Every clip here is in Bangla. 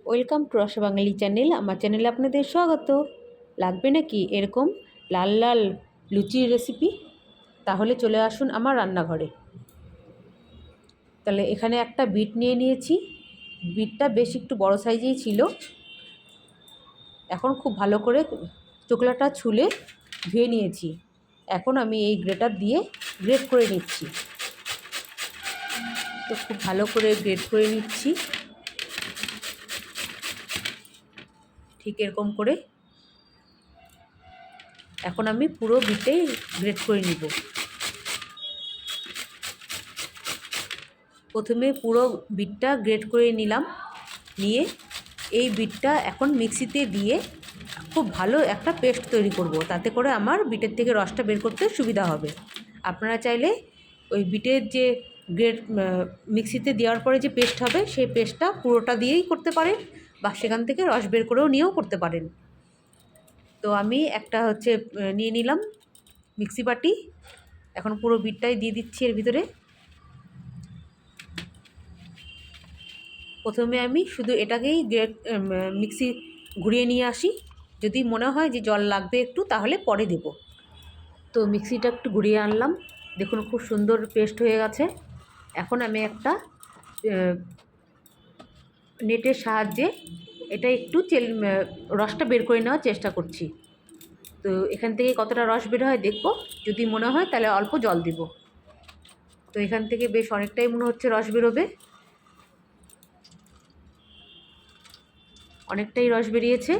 ওয়েলকাম টু রসা বাঙালি চ্যানেল। আমার চ্যানেলে আপনাদের স্বাগত। লাগবে নাকি এরকম লাল লাল লুচির রেসিপি? তাহলে চলে আসুন আমার রান্নাঘরে। তাহলে এখানে একটা বিট নিয়ে নিয়েছি। বিটটা বেশ একটু বড় সাইজেই ছিল। এখন খুব ভালো করে চোকলাটা ছুলে ধুয়ে নিয়েছি। এখন আমি এই গ্রেটার দিয়ে গ্রেট করে নিচ্ছি। তো খুব ভালো করে গ্রেট করে নিচ্ছি, ঠিক এরকম করে। এখন আমি পুরো বিটটাই গ্রেট করে নিব। প্রথমে পুরো বিটটা গ্রেট করে নিলাম, নিয়ে এই বিটটা এখন মিক্সিতে দিয়ে খুব ভালো একটা পেস্ট তৈরি করব, তাতে করে আমার বিটের থেকে রসটা বের করতে সুবিধা হবে। আপনারা চাইলে ওই বিটের যে গ্রেট মিক্সিতে দেওয়ার পরে যে পেস্ট হবে সেই পেস্টটা পুরোটা দিয়েই করতে পারেন, বা সেখান থেকে রস বের করেও নিয়েও করতে পারেন। তো আমি একটা নিয়ে নিলাম মিক্সি বাটি। এখন পুরো বিটটাই দিয়ে দিচ্ছি এর ভিতরে। প্রথমে আমি শুধু এটাকেই মিক্সি ঘুরিয়ে নিয়ে আসি। যদি মনে হয় যে জল লাগবে একটু, তাহলে পরে দেব। তো মিক্সিটা একটু ঘুরিয়ে আনলাম, দেখুন খুব সুন্দর পেস্ট হয়ে গেছে। এখন আমি একটা নেটের সাহায্যে এটা একটু রসটা বের করে নেওয়ার চেষ্টা করছি। তো এখান থেকে কতটা রস বের হয় দেখব। যদি মনে হয় তাহলে অল্প জল দেব। তো এখান থেকে বেশ অনেকটাই মনে হচ্ছে রস বেরোবে, অনেকটাই রস বেরিয়েছে।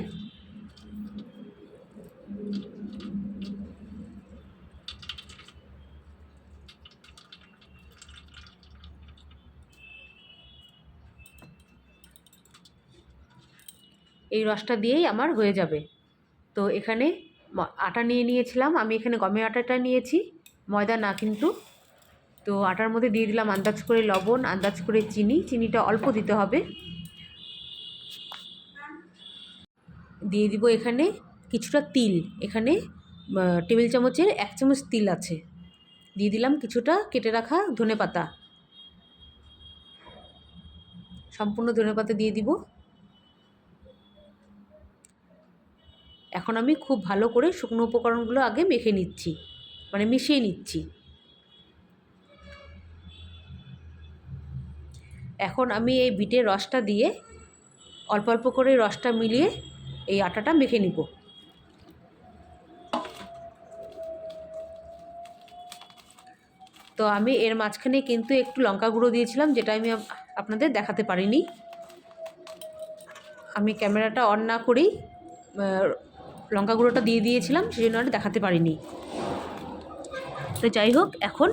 এই রসটা দিয়েই আমার হয়ে যাবে। তো এখানে আটা নিয়ে নিয়েছিলাম, আমি এখানে গমের আটাটা নিয়েছি, ময়দা না কিন্তু। তো আটার মধ্যে দিয়ে দিলাম আন্দাজ করে লবণ, আন্দাজ করে চিনিটা অল্প দিতে হবে। দিয়ে দিব এখানে কিছুটা তিল, এখানে টেবিল চামচের 1 চামচ তিল আছে। দিয়ে দিলাম কিছুটা কেটে রাখা ধনেপাতা, সম্পূর্ণ ধনেপাতা দিয়ে দিব। এখন আমি খুব ভালো করে শুকনো উপকরণগুলো আগে মেখে নিচ্ছি, মানে মিশিয়ে নিচ্ছি। এখন আমি এই বিটের রসটা দিয়ে অল্প অল্প করে রসটা মিলিয়ে এই আটাটা মেখে নিব। তো আমি এর মাঝখানে কিন্তু একটু লঙ্কা গুঁড়ো দিয়েছিলাম, যেটা আমি আপনাদের দেখাতে পারিনি। আমি ক্যামেরাটা অন না করেই লঙ্কা গুঁড়োটা দিয়ে দিয়েছিলাম, সেই জন্য আর দেখাতে পারিনি। তো যাই হোক, এখন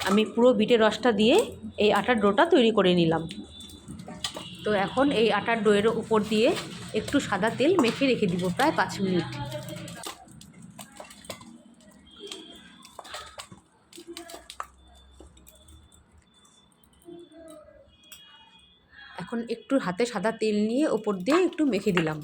আমি পুরো বিটের রসটা দিয়ে এই আটার ডোটা তৈরি করে নিলাম। তো এখন এই আটার ডোয়ের উপর দিয়ে একটু সাদা তেল মেখে রেখে দিব প্রায় 5 মিনিট। এখন একটু হাতে সাদা তেল নিয়ে ওপর দিয়ে একটু মেখে দিলাম।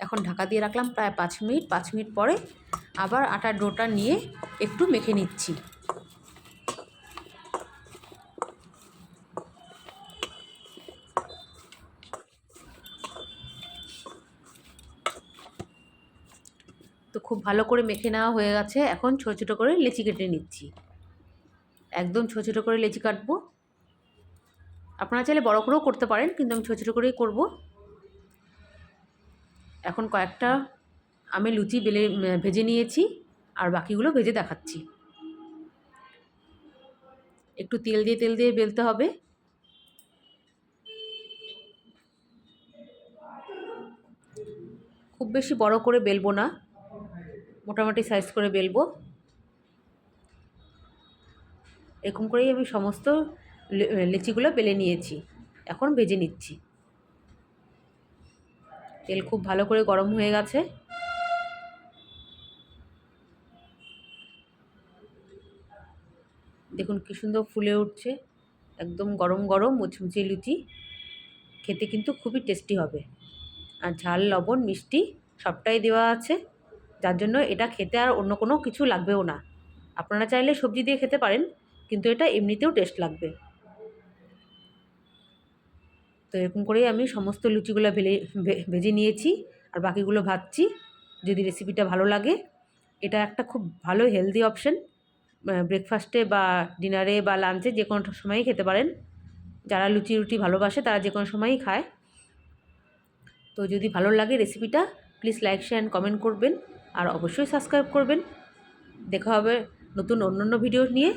এখন ঢাকা দিয়ে রাখলাম প্রায় 5 মিনিট। 5 মিনিট পরে আবার আটার ডোটা নিয়ে একটু মেখে নিচ্ছি। তো খুব ভালো করে মেখে নেওয়া হয়ে গেছে। এখন ছোটো ছোটো করে লেচি কেটে নিচ্ছি, একদম ছোটো ছোটো করে লেচি কাটবো। আপনারা চাইলে বড় করেও করতে পারেন, কিন্তু আমি ছোটো ছোটো করেই করব। এখন কয়েকটা আমি লুচি ভেজে নিয়েছি, আর বাকিগুলো ভেজে দেখাচ্ছি। একটু তেল দিয়ে বেলতে হবে। খুব বেশি বড় করে বেলবো না, মোটামুটি সাইজ করে বেলবো। এরকম করেই আমি সমস্ত লিচিগুলো বেলে নিয়েছি। এখন ভেজে নিচ্ছি। তেল খুব ভালো করে গরম হয়ে গেছে। দেখুন কি সুন্দর ফুলে উঠছে, একদম গরম গরম মুচমুচে লুচি। খেতে কিন্তু খুবই টেস্টি হবে, আর ঝাল লবণ মিষ্টি সবটাই দেওয়া আছে, যার জন্য এটা খেতে আর অন্য কোনো কিছু লাগবেও না। আপনারা চাইলে সবজি দিয়ে খেতে পারেন, কিন্তু এটা এমনিতেও টেস্ট লাগবে। তো এরকম করেই আমি সমস্ত লুচিগুলো ভেজে নিয়েছি আর বাকিগুলো ভাজছি। যদি রেসিপিটা ভালো লাগে, এটা একটা খুব ভালো হেলদি অপশন। ব্রেকফাস্টে বা ডিনারে বা লাঞ্চে যে কোনো সময়ই খেতে পারেন। যারা লুচি রুটি ভালোবাসে তারা যে কোনো সময়ই খায়। তো যদি ভালো লাগে রেসিপিটা, please like share and comment করবেন আর অবশ্যই সাবস্ক্রাইব করবেন। দেখা হবে নতুন অন্যান্য ভিডিও নিয়ে।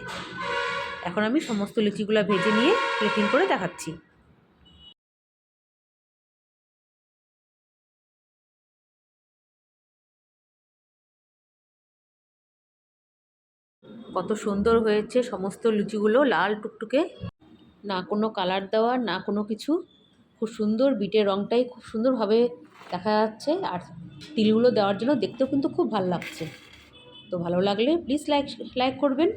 এখন আমি সমস্ত লুচিগুলো ভেজে নিয়ে প্লেটিং করে দেখাচ্ছি। কত সুন্দর হয়েছে সমস্ত লুচিগুলো, লাল টুকটুকে, না কোনো কালার দেওয়া না কোনো কিছু। খুব সুন্দর, বিটের রঙটাই খুব সুন্দরভাবে দেখা যাচ্ছে আর তিলগুলো দেওয়ার জন্য দেখতেও কিন্তু খুব ভালো লাগছে। তো ভালো লাগলে প্লিজ লাইক করবেন।